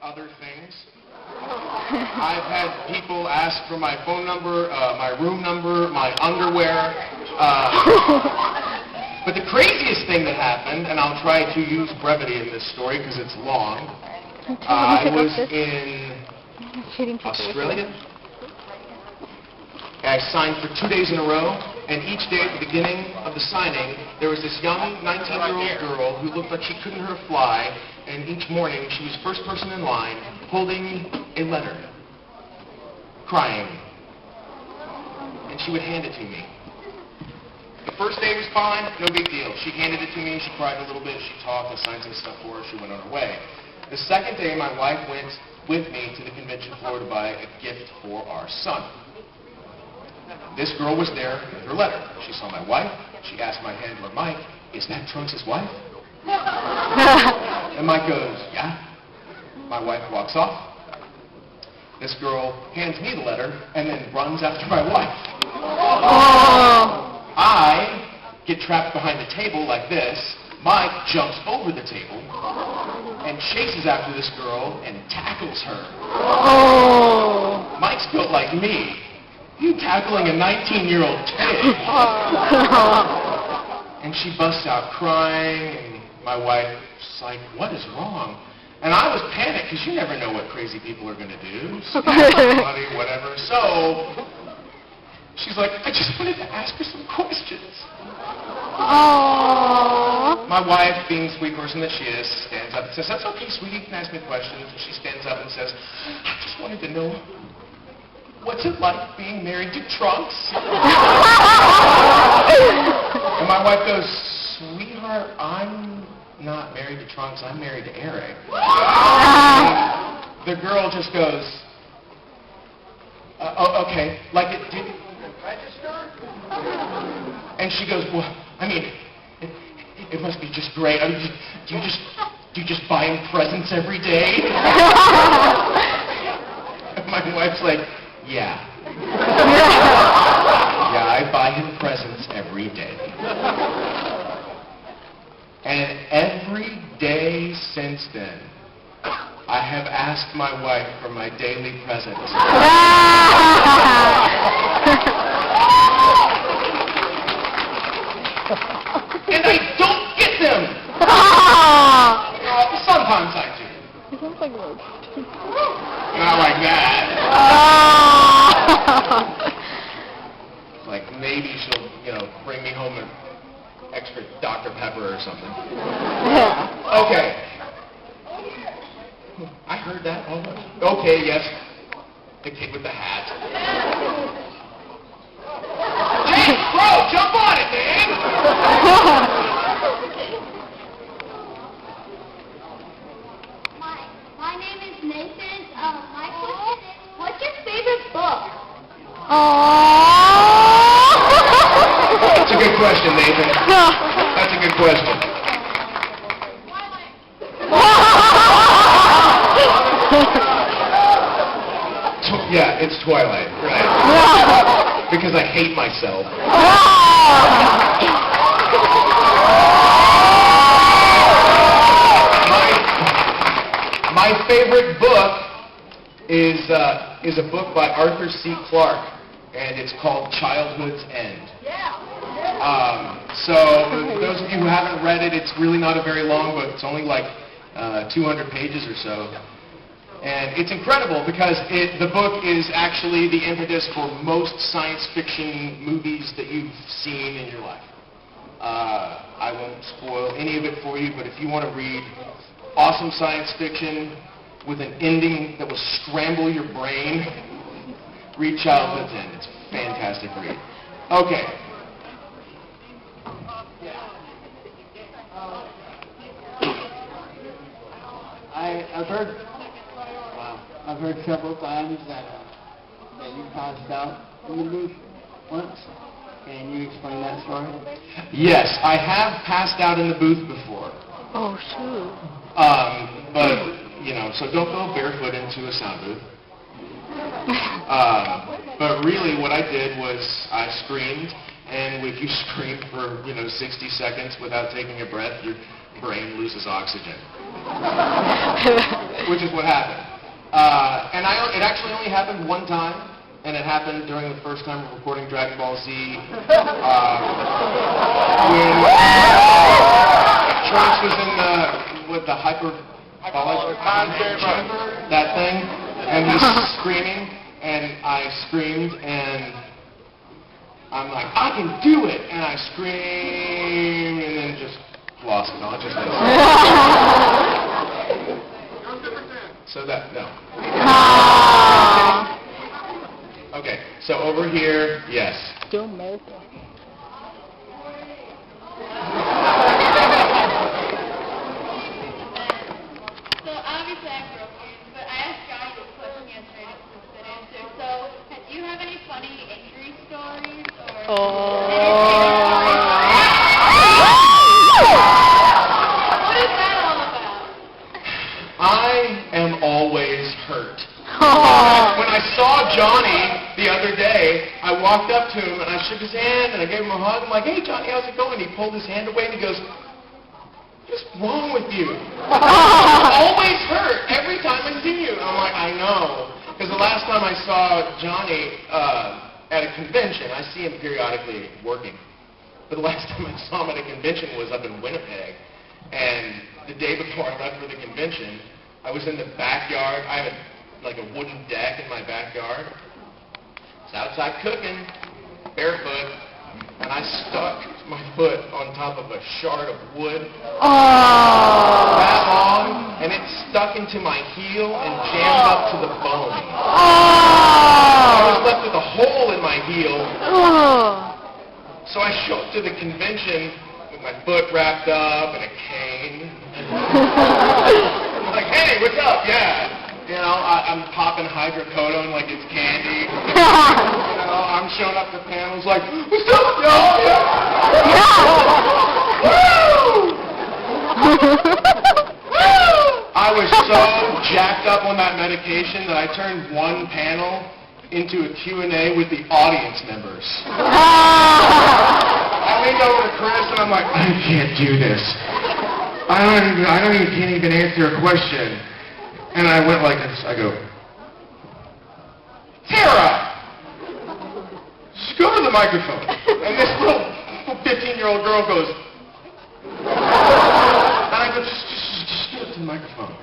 other things. I've had people ask for my phone number, my room number, my underwear. But the craziest thing that happened, and I'll try to use brevity in this story because it's long, I was in Australia. I signed for 2 days in a row, and each day at the beginning of the signing, there was this young 19-year-old girl who looked like she couldn't hurt a fly, and each morning she was first person in line holding a letter, crying, and she would hand it to me. The first day was fine, no big deal. She handed it to me, she cried a little bit, she talked, I signed some stuff for her, she went on her way. The second day, my wife went with me to the convention floor to buy a gift for our son. This girl was there with her letter. She saw my wife. She asked my handler, Mike, is that Trunks' wife? And Mike goes, yeah. My wife walks off. This girl hands me the letter and then runs after my wife. I get trapped behind the table like this. Mike jumps over the table and chases after this girl and tackles her. Mike's built like me. You tackling a 19-year-old kid. And she busts out crying, and my wife's like, what is wrong? And I was panicked, because you never know what crazy people are going to do. Money, whatever. So, she's like, I just wanted to ask her some questions. My wife, being the sweet person that she is, stands up and says, that's okay, sweetie, you can ask me questions. And she stands up and says, I just wanted to know, what's it like being married to Trunks? And my wife goes, sweetheart, I'm not married to Trunks, I'm married to Eric. And the girl just goes, oh, okay, like it didn't register? And she goes, well, I mean, it must be just great. I mean, do you just buy him presents every day? And my wife's like, yeah. Yeah, I buy him presents every day. And every day since then, I have asked my wife for my daily presents. And I don't get them! Sometimes I do. It sounds like work. Not like that. Like maybe she'll, bring me home an extra Dr. Pepper or something. Okay. I heard that almost. Okay, yes. The kid with the hat. Hey, bro, jump on it, man! My name is Nathan. My question is, what's your favorite book? That's a good question, Nathan. That's a good question. Yeah, it's Twilight, right? Because I hate myself. My favorite book is a book by Arthur C. Clarke, and it's called Childhood's End. So those of you who haven't read it, it's really not a very long book. It's only like 200 pages or so. And it's incredible because the book is actually the impetus for most science fiction movies that you've seen in your life. I won't spoil any of it for you, but if you want to read awesome science fiction with an ending that will scramble your brain, read Childhood's End. It's a fantastic read. Okay. I've heard several times that you passed out in the booth once. Can you explain that story? Yes, I have passed out in the booth before. Oh, shoot. But, so don't go barefoot into a sound booth. But really what I did was I screamed, and if you scream for, 60 seconds without taking a breath, your brain loses oxygen. which is what happened. And it actually only happened one time, and it happened during the first time of recording Dragon Ball Z. When Trunks was in the hyperbolic chamber, that thing, and he's screaming, and I screamed, and I'm like, I can do it, and I screamed, and then just lost consciousness. So that, no. Okay, so over here, yes. Still America. So obviously I'm broken, but I asked Johnny this question yesterday and it's a good answer. So do you have any funny injury stories or what is that all about? I am always hurt. When I saw Johnny the other day, I walked up to him and I shook his hand and I gave him a hug. I'm like, hey Johnny, how's it going? He pulled his hand away and he goes, what's wrong with you? I'm always hurt every time I see you. I'm like, I know. Because the last time I saw Johnny at a convention, I see him periodically working. But the last time I saw him at a convention was up in Winnipeg. And the day before I left for the convention, I was in the backyard. I have like a wooden deck in my backyard. I was outside cooking, barefoot, and I stuck my foot on top of a shard of wood that long, and it stuck into my heel and jammed up to the bone. I was left with a hole in my heel. So I showed up to the convention with my foot wrapped up and a cane. I'm like, hey, what's up? Yeah. You know, I'm popping hydrocodone like it's candy. You know, I'm showing up to panels like, what's up, y'all? Woo! I was so jacked up on that medication that I turned one panel into a Q&A with the audience members. I leaned over to Chris and I'm like, I can't do this. Can't even answer a question. And I went like this. I go, Tara! Just go to the microphone. And this little 15-year-old girl goes, and I go, just get up to the microphone.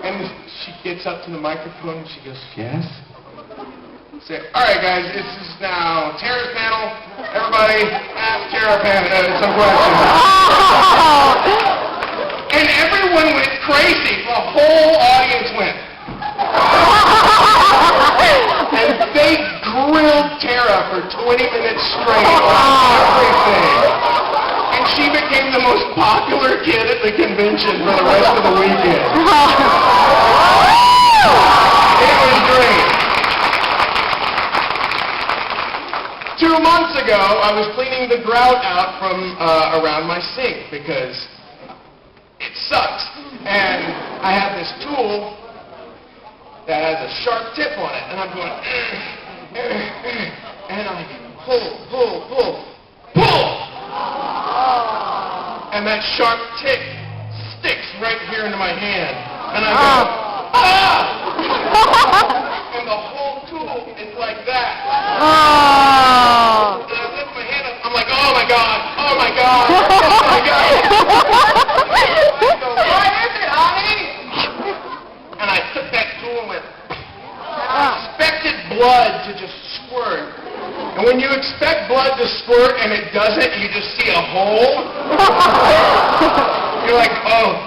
And she gets up to the microphone and she goes, yes? Say, all right, guys, this is now Tara's panel. Everybody, ask Tara some questions. And everyone went crazy. The whole audience went. And they grilled Tara for 20 minutes straight on everything. And she became the most popular kid at the convention for the rest of the weekend. It was great. 2 months ago, I was cleaning the grout out from around my sink because it sucks. And I have this tool that has a sharp tip on it. And I'm going, and I pull. And that sharp tip sticks right here into my hand. And I go, and the whole tool is like that. And I lift my hand up. I'm like, oh my God. What is it, honey? And I took that tool and went, I expected blood to just squirt. And when you expect blood to squirt and it doesn't, you just see a hole. You're like, oh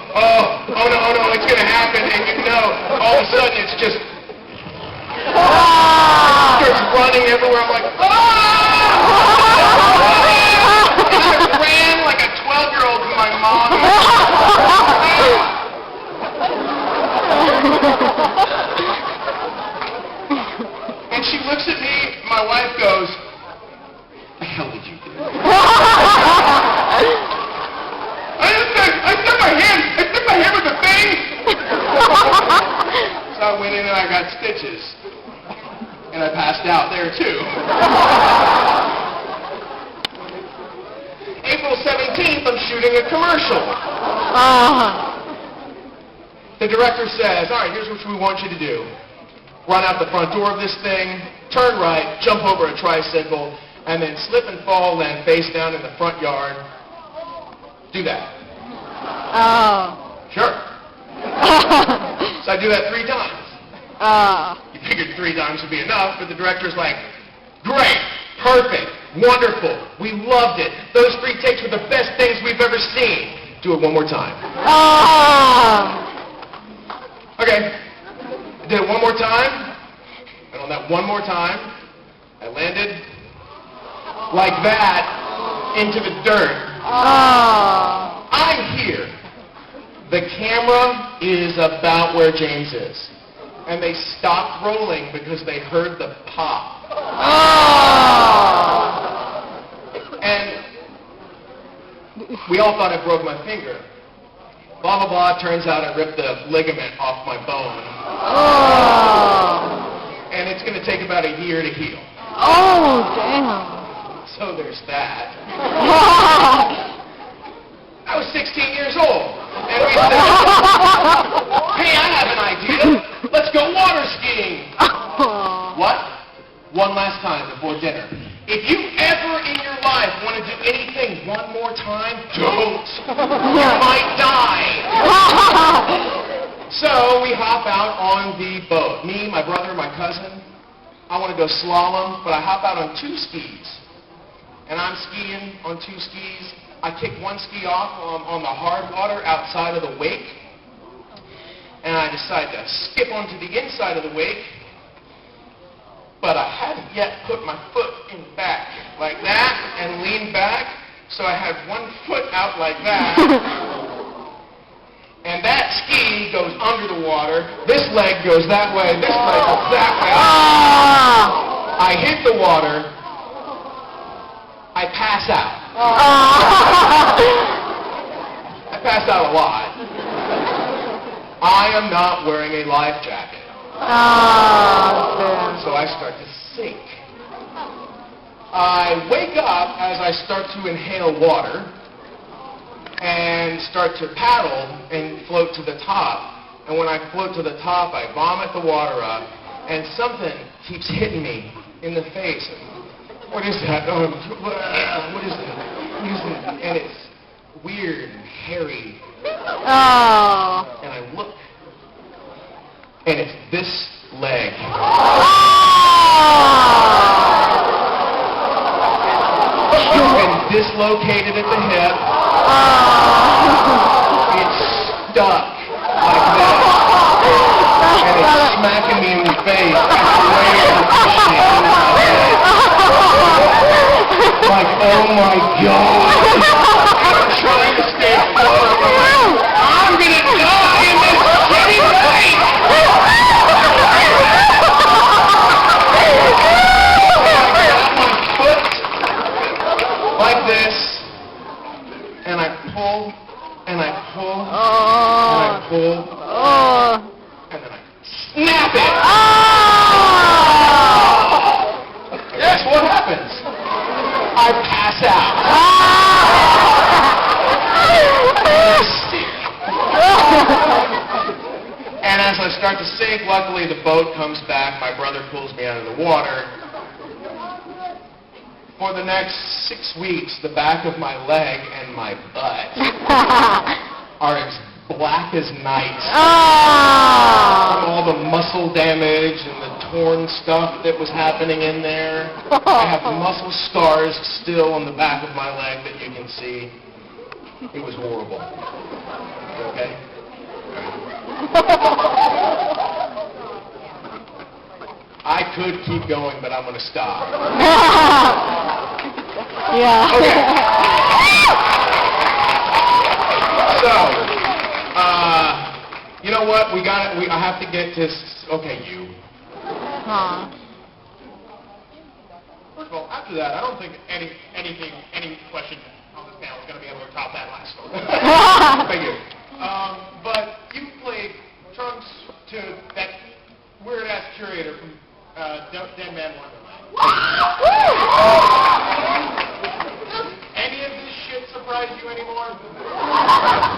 no, it's going to happen. And you know, all of a sudden it's just, starts running everywhere. I'm like, and I ran like a 12-year-old to my mom. And she looks at me, my wife goes, the hell did you do? I stuck my hand with the thing. So I went in and I got stitches. And I passed out there too. April 17th, I'm shooting a commercial. the director says, all right, here's what we want you to do. Run out the front door of this thing, turn right, jump over a tricycle, and then slip and fall, land face down in the front yard. Do that. Oh. Sure. So I do that 3 times. You figured 3 times would be enough, but the director's like, great, perfect, wonderful, we loved it. Those 3 takes were the best things we've ever seen. Do it one more time. Okay. I did it one more time, and on that one more time, I landed like that into the dirt. I'm here. The camera is about where James is. And they stopped rolling because they heard the pop. And we all thought I broke my finger. Blah, blah, blah. Turns out I ripped the ligament off my bone. And it's going to take about a year to heal. Oh, damn. So there's that. I was 16 years old. And we said, hey, I have an idea. Let's go water skiing. What? One last time before dinner. If you ever in your life want to do anything one more time, don't. You might die. So we hop out on the boat. Me, my brother, my cousin. I want to go slalom, but I hop out on 2 skis. And I'm skiing on 2 skis. I kick one ski off on the hard water outside of the wake. And I decide to skip onto the inside of the wake. But I hadn't yet put my foot in back like that and leaned back. So I had one foot out like that. And that ski goes under the water. This leg goes that way. This leg goes that way. I hit the water. I pass out. I pass out a lot. I am not wearing a life jacket. So I start to sink. I wake up as I start to inhale water and start to paddle and float to the top. And when I float to the top, I vomit the water up, and something keeps hitting me in the face. What is that? What is it? And it's weird and hairy. And I look, and it's this leg. It's been dislocated at the hip. It's stuck like that. And it's smacking me in the face. Like, oh my God. I'm trying to stay afloat. I'm going to die in this shitty place. Like this, and I pull, and I pull, and I pull, and then I snap it. Guess what happens? I pass out. And as I start to sink, luckily the boat comes back. My brother pulls me out of the water. For the next 6 weeks, the back of my leg and my butt are as black as night. From all the muscle damage and the torn stuff that was happening in there. I have muscle scars still on the back of my leg that you can see. It was horrible. Okay? I could keep going, but I'm going to stop. Yeah. Okay. So, you know what? I have to get to. Okay, you. First of all, after that, I don't think any question on this panel is going to be able to top that last one. Thank you. But you played Trunks to that weird-ass curator from Dead Man Wonderland. Does any of this shit surprise you anymore?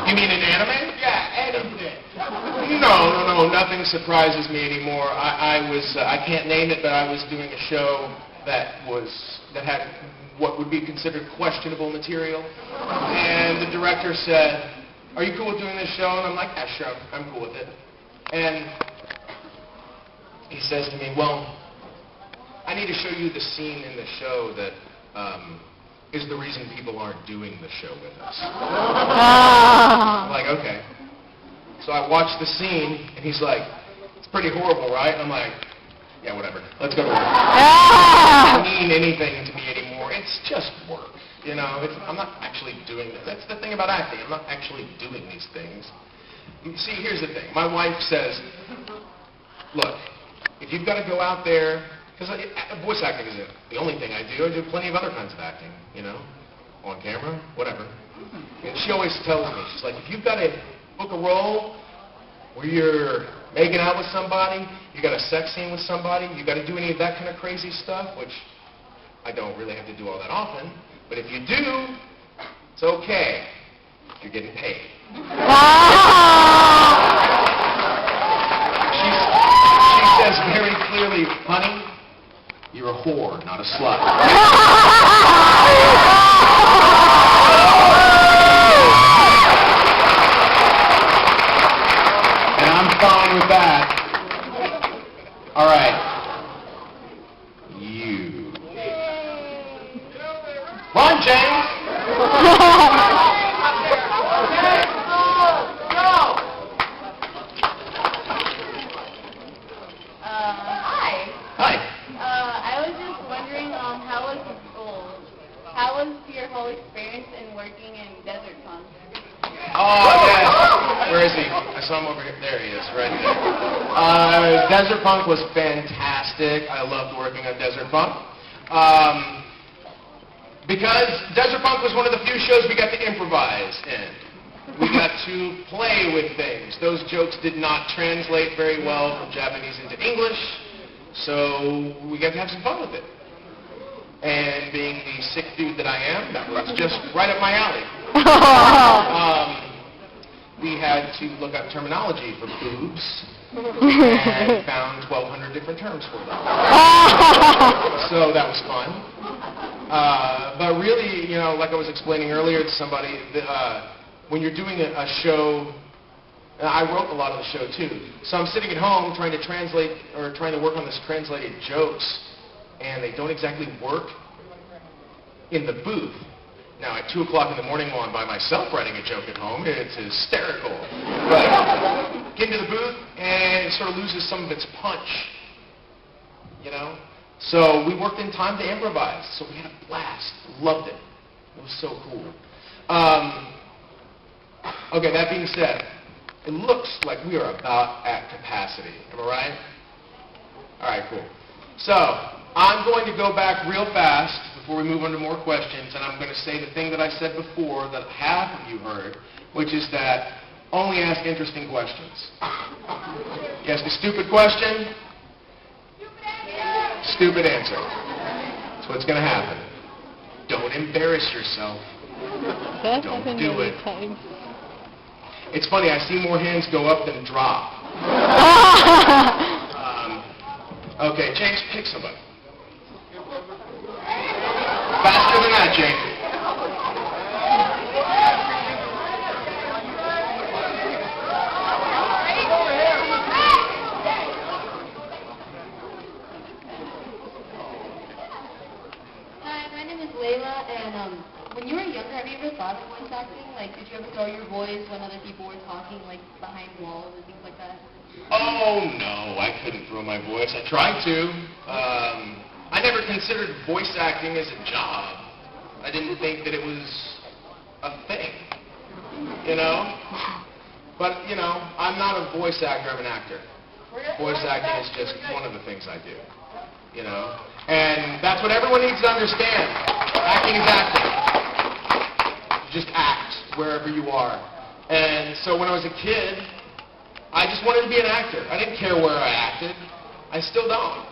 You mean in anime? Yeah, No, nothing surprises me anymore. I can't name it, but I was doing a show that had what would be considered questionable material. And the director said, "Are you cool with doing this show?" And I'm like, "Yeah, sure, I'm cool with it." And he says to me, "Well, I need to show you the scene in the show that is the reason people aren't doing the show with us." I'm like, "Okay." So I watched the scene, and he's like, "It's pretty horrible, right?" I'm like, "Yeah, whatever. Let's go to work." It doesn't mean anything to me anymore. It's just work. You know, I'm not actually doing this. That's the thing about acting. I'm not actually doing these things. You see, here's the thing. My wife says, "Look, if you've got to go out there," because voice acting isn't the only thing I do. I do plenty of other kinds of acting, you know, on camera, whatever. And she always tells me, she's like, "If you've got to book a role where you're making out with somebody, you got a sex scene with somebody, you got to do any of that kind of crazy stuff," which I don't really have to do all that often, but if you do, it's okay. You're getting paid. She says very clearly, "Honey, you're a whore, not a slut." And I'm fine with that. All right. You. Come on, James. Hi. Hi. I was just wondering, how was your whole experience in working in Desert Punk? Oh, yes. Where is he? I saw him over here. There he is, right there. Desert Punk was fantastic. I loved working on Desert Punk. Because Desert Punk was one of the few shows we got to improvise in. We got to play with things. Those jokes did not translate very well from Japanese into English, so we got to have some fun with it. And being the sick dude that I am, that was just right up my alley. We had to look up terminology for boobs and found 1,200 different terms for them. So that was fun. But really, you know, like I was explaining earlier to somebody, when you're doing a show, and I wrote a lot of the show too, so I'm sitting at home trying to translate or trying to work on this translated jokes, and they don't exactly work in the booth. Now, at 2 o'clock in the morning while I'm by myself writing a joke at home, it's hysterical. But get into the booth, and it sort of loses some of its punch, you know? So we worked in time to improvise, so we had a blast. Loved it. It was so cool. Okay, that being said, it looks like we are about at capacity. Am I right? All right, cool. So I'm going to go back real fast before we move on to more questions, and I'm going to say the thing that I said before that half of you heard, which is that only ask interesting questions. You ask a stupid question, stupid answer. That's what's going to happen. Don't embarrass yourself. Don't do it. It's funny, I see more hands go up than drop. Okay, James, pick somebody. Faster than that, James. Hi, my name is Layla, and when you were younger, have you ever thought of voice acting? Like, did you ever throw your voice when other people were talking, like, behind walls and things like that? Oh, no, I couldn't throw my voice. I tried to. I never considered voice acting as a job. I didn't think that it was a thing, you know? But, you know, I'm not a voice actor, I'm an actor. Voice acting is just one of the things I do, you know? And that's what everyone needs to understand. Acting is acting. Just act wherever you are. And so when I was a kid, I just wanted to be an actor. I didn't care where I acted. I still don't.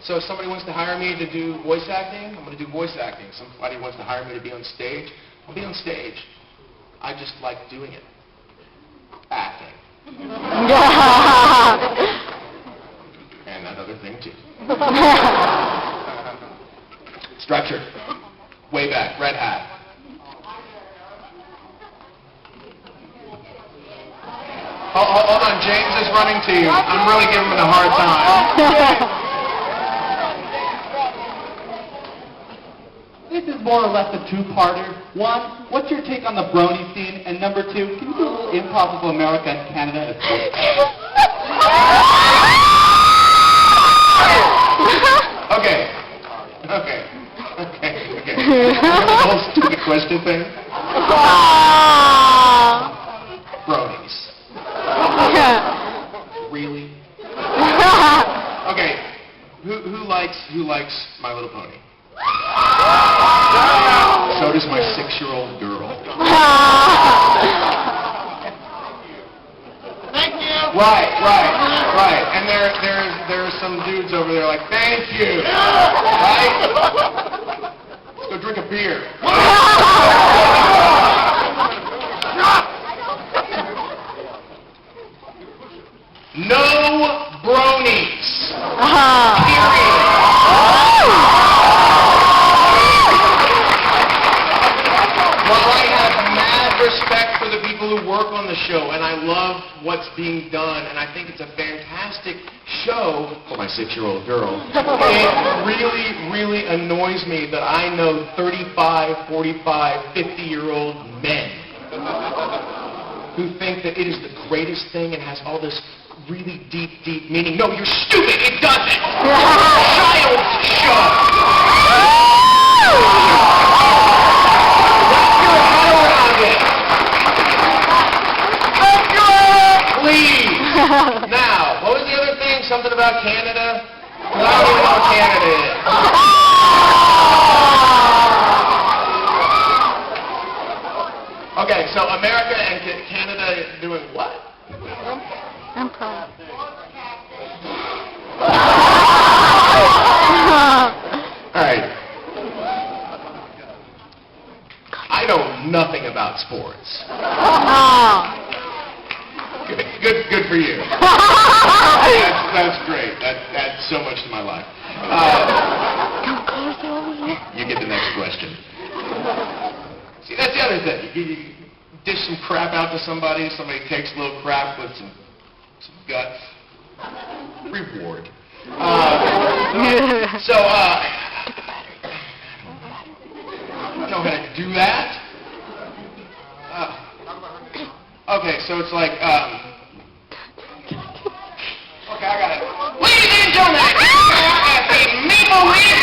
So if somebody wants to hire me to do voice acting, I'm going to do voice acting. Somebody wants to hire me to be on stage, I'll be on stage. I just like doing it. acting. And that other thing, too. Structure. Way back. Red hat. Hold on. James is running to you. I'm really giving him a hard time. This is more or less a two-parter. One, what's your take on the brony scene? And number two, can you do a little improv of America and Canada as well? Okay. The whole stupid question thing. Bronies. Really? Okay. Who likes My Little Pony? So does my 6-year-old girl. Thank you! Right. And there's some dudes over there like, thank you! Right? Let's go drink a beer. No bronies. Period. While I have mad respect for the people who work on the show, and I love what's being done, and I think it's a fantastic show for my 6-year-old girl, it really annoys me that I know 35, 45, 50-year-old men who think that it is the greatest thing and has all this really deep meaning. No, you're stupid! It doesn't! Child's show! Please! Now, what was the other thing? Something about Canada? I don't even know what Canada is. Okay, so America and Canada doing what? Improv. Alright. I know nothing about sports. Good for you. That's great. That adds so much to my life. You get the next question. See, that's the other thing. You dish some crap out to somebody takes a little crap with some guts. Reward. I don't know how to do that. Okay, so it's like, okay, I got it. Ladies and gentlemen, at the Maple Leaf.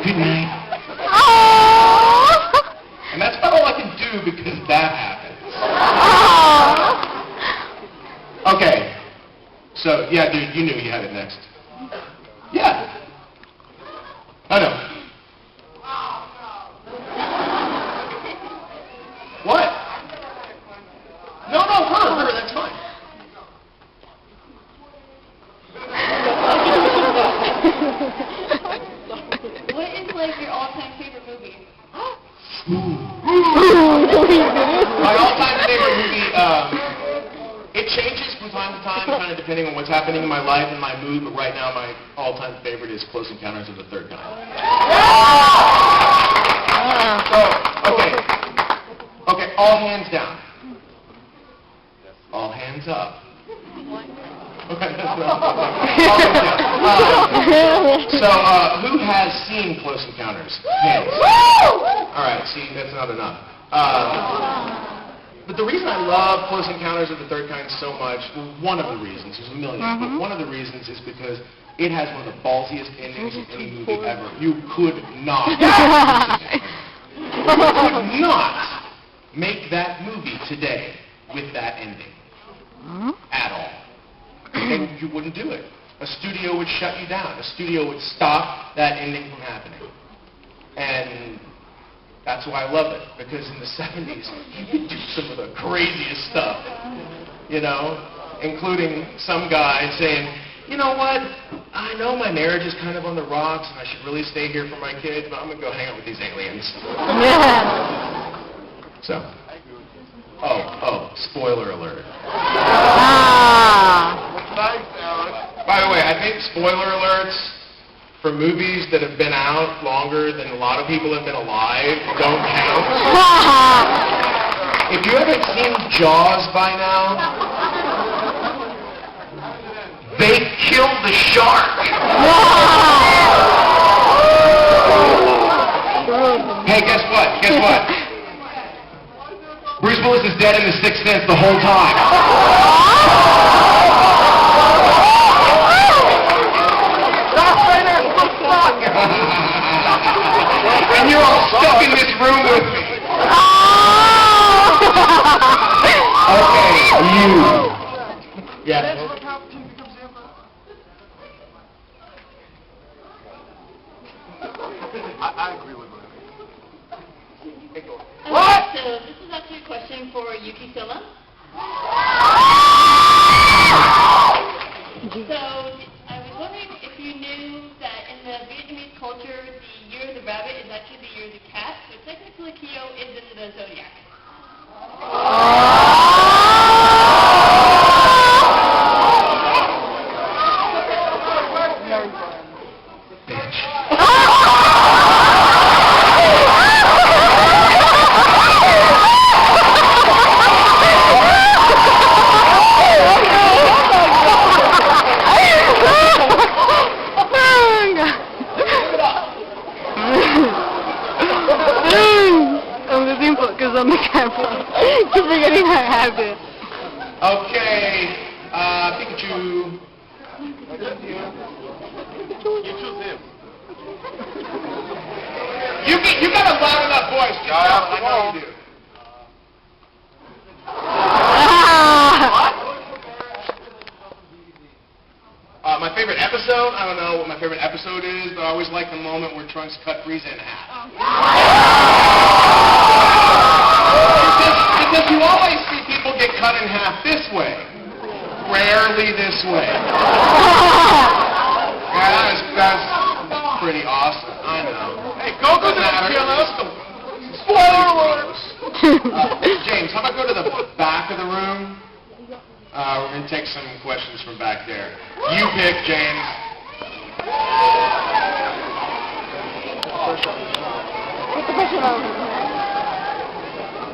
Good night. And that's about all I can do because that happens. Okay. So, yeah, dude, you knew you had it next. Yeah. I know. What? No, her, that's fine. What is like your all-time favorite movie? My all-time favorite movie, it changes from time to time, kind of depending on what's happening in my life and my mood, but right now my all-time favorite is Close Encounters of the Third Kind. Okay, all hands down. All hands up. Okay, that's what I'm So, who has seen Close Encounters? Hands. All right, see, that's not enough. But the reason I love Close Encounters of the Third Kind so much, well, one of the reasons, there's a million, but one of the reasons is because it has one of the ballsiest endings of any movie ever. You could not make that movie today with that ending. At all. You wouldn't do it. A studio would shut you down. A studio would stop that ending from happening. And That's why I love it, because in the 70s, you could do some of the craziest stuff, you know, including some guy saying, you know what, I know my marriage is kind of on the rocks and I should really stay here for my kids, but I'm going to go hang out with these aliens. Yeah. So, spoiler alert. Ah. By the way, I think spoiler alerts for movies that have been out longer than a lot of people have been alive don't count. If you haven't seen Jaws by now, they killed the shark. Hey, guess what? Guess what? Bruce Willis is dead in The Sixth Sense the whole time. And you're all stuck in this room with me. Okay, you. Yeah. I agree with what What? So this is actually a question for Yuki Silla. So I was wondering if you knew that in the Vietnamese culture, the year of the rabbit is actually the year of the cat. So technically, Kyo is in the zodiac. I'm losing focus on the camera. Keep forgetting how I have it. Okay, Pikachu. You choose him. You got a loud enough voice. I know you do. My favorite episode? I don't know what my favorite episode is, but I always like the moment where Trunks cut Frieza in half. Because you always see people get cut in half this way. Rarely this way. Yeah, that's pretty awesome. I know. Hey, Goku didn't kill us. Spoiler alert! James, how about go to the back of the room? We're going to take some questions from back there. You pick, James.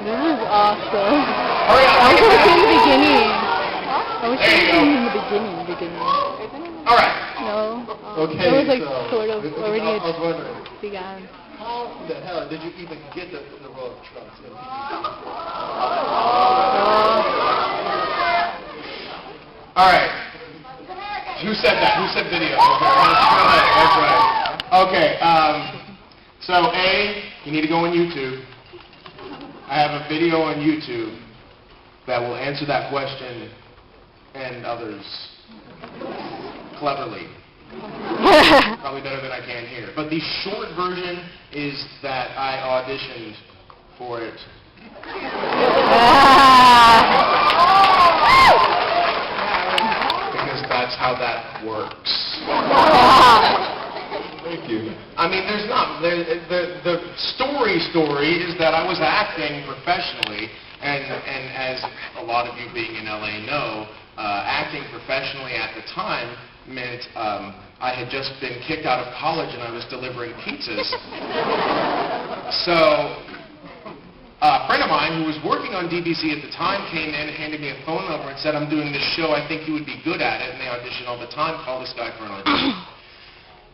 This is awesome. Hurry up. I wish I was in the beginning. I wish I There you was go. in the beginning. All right. No. Okay, It was like so, sort of I already was wondering, began. how the hell did you even get the role of Trunks? All right. Who said that? Who said video? Okay, that's right. Okay. So A, you need to go on YouTube. I have a video on YouTube that will answer that question and others cleverly. Probably better than I can here. But the short version is that I auditioned for it. Because that's how that works. Thank you. I mean, there's not. The story is that I was acting professionally, and as a lot of you being in LA know, acting professionally at the time meant I had just been kicked out of college and I was delivering pizzas. So a friend of mine who was working on DBC at the time came in, handed me a phone number and said, I'm doing this show, I think you would be good at it, and they audition all the time, call this guy for an audition.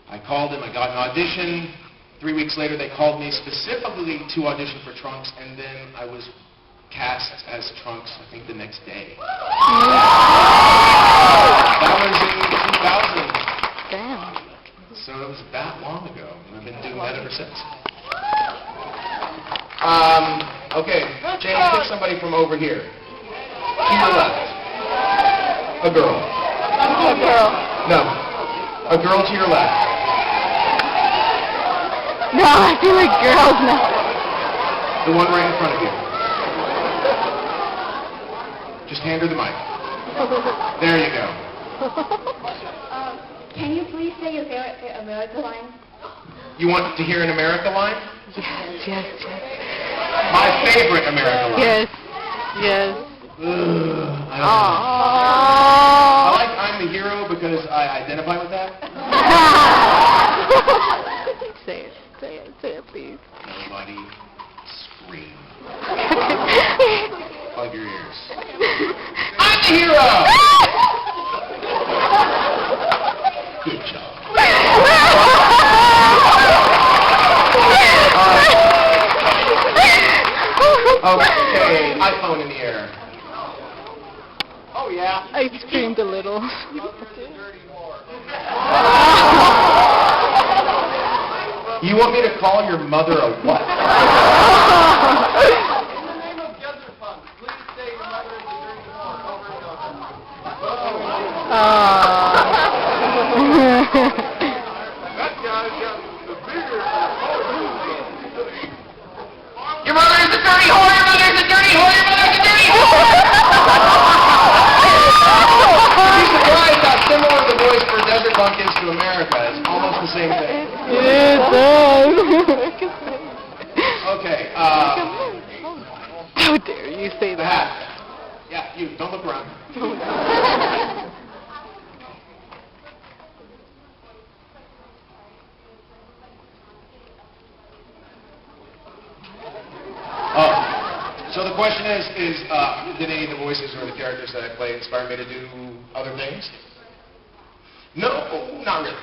I called him, I got an audition. 3 weeks later they called me specifically to audition for Trunks, and then I was cast as Trunks, I think, the next day. That was in 2000. Damn. So it was that long ago, and I've been doing that ever since. Okay, James, pick somebody from over here. To your left. A girl. A girl. No. A girl to your left. No, I feel like girls now. The one right in front of you. Just hand her the mic. There you go. Can you please say your favorite America line? You want to hear an America line? Yes. My favorite America line. Yes. I don't know. I Aww. like I'm the hero because I identify with that. Say it, please. Nobody scream. Plug your ears. I'm the hero! Good job. Okay, iPhone in the air. Oh, yeah. I screamed a little. You want me to call your mother a what? In the name of Desert Punk, please say your mother is a dirty whore. Over and over. That guy's got the bigger. Your mother is a dirty whore! Your mother is a dirty whore! Your mother is a dirty whore! You'd be surprised how similar the voice for Desert Punk is to America. It's almost the same thing. It does. Okay, How dare you say the that? hat. Yeah, you. Don't look around. Oh, so the question is did any of the voices or the characters that I play inspire me to do other things? No, not really.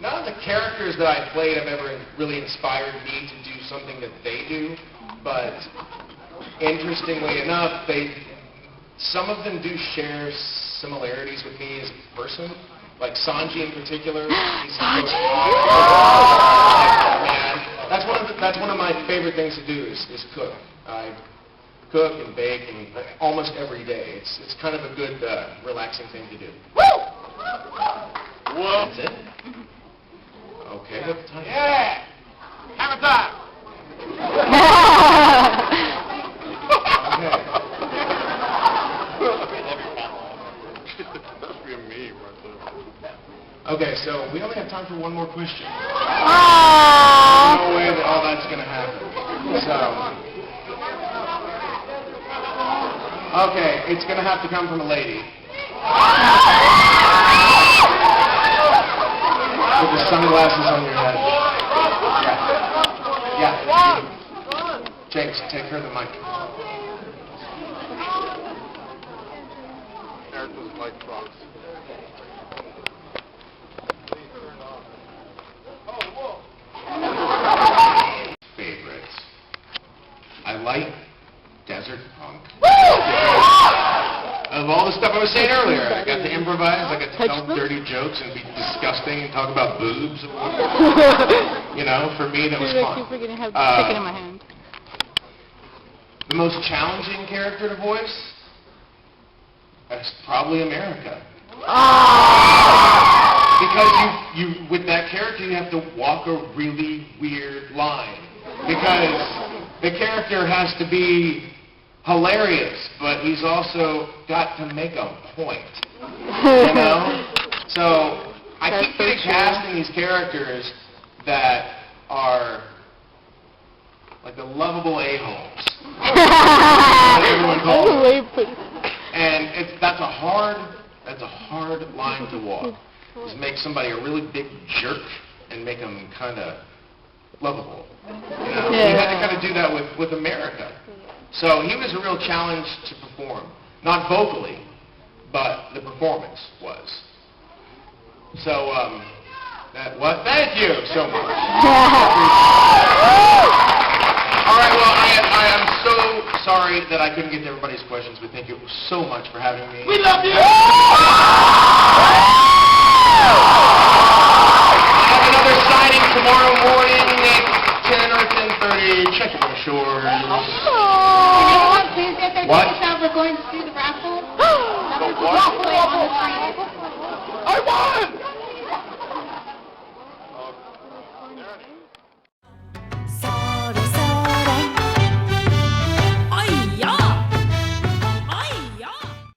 None of the characters that I played have ever really inspired me to do something that they do, but interestingly enough, some of them do share similarities with me as a person. Like Sanji in particular. Sanji! Man, that's one of my favorite things to do is cook. I cook and bake and almost every day. It's kind of a good relaxing thing to do. Well, That's it. Okay. What time? yeah. Hammer time. Okay. Must be a meme right there. Okay, so we only have time for one more question. Aww. No way that all that's going to happen. So, okay, it's going to have to come from a lady. With the sunglasses on your head. Yeah. James, take her the mic. Eric doesn't like trucks. Favorites. I like Desert Punk. Of all the stuff I was saying earlier, I got to improvise, I got to tell dirty jokes and be disgusting and talk about boobs. You know, for me that was I fun. keep forgetting how to stick it in my hand. The most challenging character to voice? That's probably America. Because you with that character you have to walk a really weird line. Because the character has to be hilarious, but he's also got to make a point. You know? So I keep getting casting these characters that are like the lovable a-holes. That's what everyone calls them. And that's a hard line to walk. Is make somebody a really big jerk and make them kind of lovable. You know, you had to kind of do that with America. So he was a real challenge to perform, not vocally, but the performance was. So thank you so much. All right, well, I am so sorry that I couldn't get to everybody's questions, but thank you so much for having me. We love you! I have another signing tomorrow morning at 10 or 10:30. Check your brochures. Can anyone please get their What? tickets out? We're going to see the raffle. The what? Raffle on the screen. I won! There it is.